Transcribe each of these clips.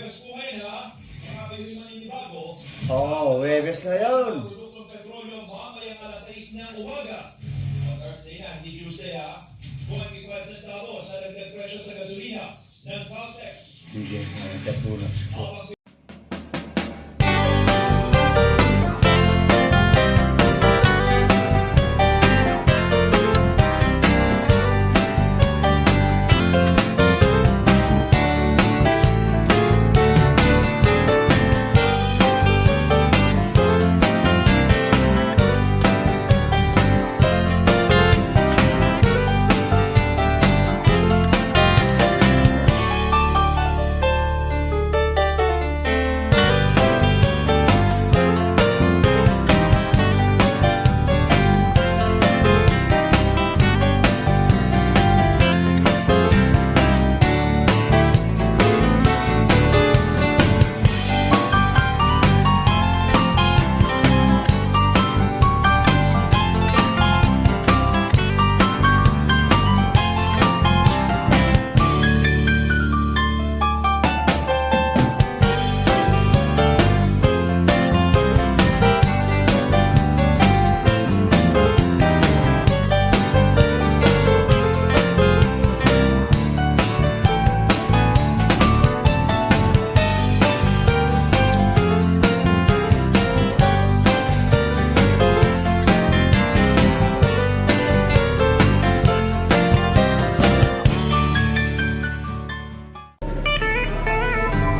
Huwebes po ngayon ha. Mga pwede maninibago. Oo, Huwebes na yun. Produktong petrolyo mamayang alas 6 ng umaga. Thursday na, hindi Tuesday ha. Bumaging 5 centavos sa dagdag presyo sa gasolina ng Caltex. Sige, katulad.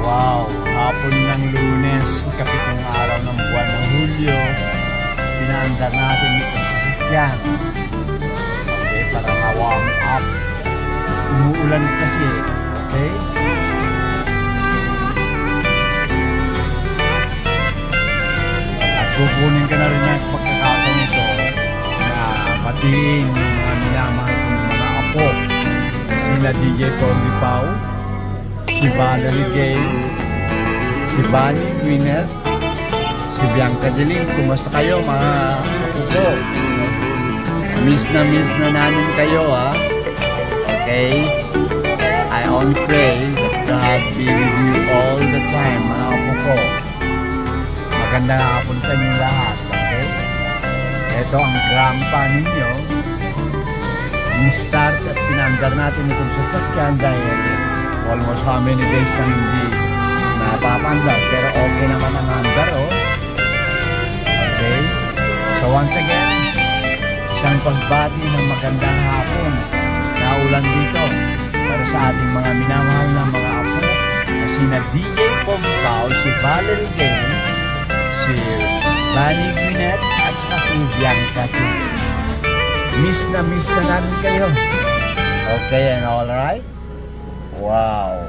Wow, hapon ng Lunes, ikapitong araw ng buwan ng Hulyo, pinaandar natin itong sasakyan. Okay, para ma-warm up. Umuulan kasi, okay? At kukunin ka na rin ng pagkakataon ito na batiin yung mga minamahal kong mga apo. Sila DJ Tony Pau, si Valerie Gay, si Bunny Gwyneth, si Bianca Jeline. Kumusta kayo mga kapuso? Miss na namin kayo ha. Okay? I only pray that God be with you all the time mga kapuso. Magandang hapon sa inyo lahat. Okay? Ito ang grandpa ninyo. Start at pinandar natin itong sasakyan dahil almost how many days na hindi napapandar, pero okay naman ang andar, oh. Okay? So once again, isang pagbati ng magandang hapon na ulan dito para sa ating mga minamahal na mga apo na sina DJ Pompao, si Valerie Gay, si Bunny Gwyneth, at saka si Bianca Jeline. Miss na namin kayo. Okay and alright? Wow!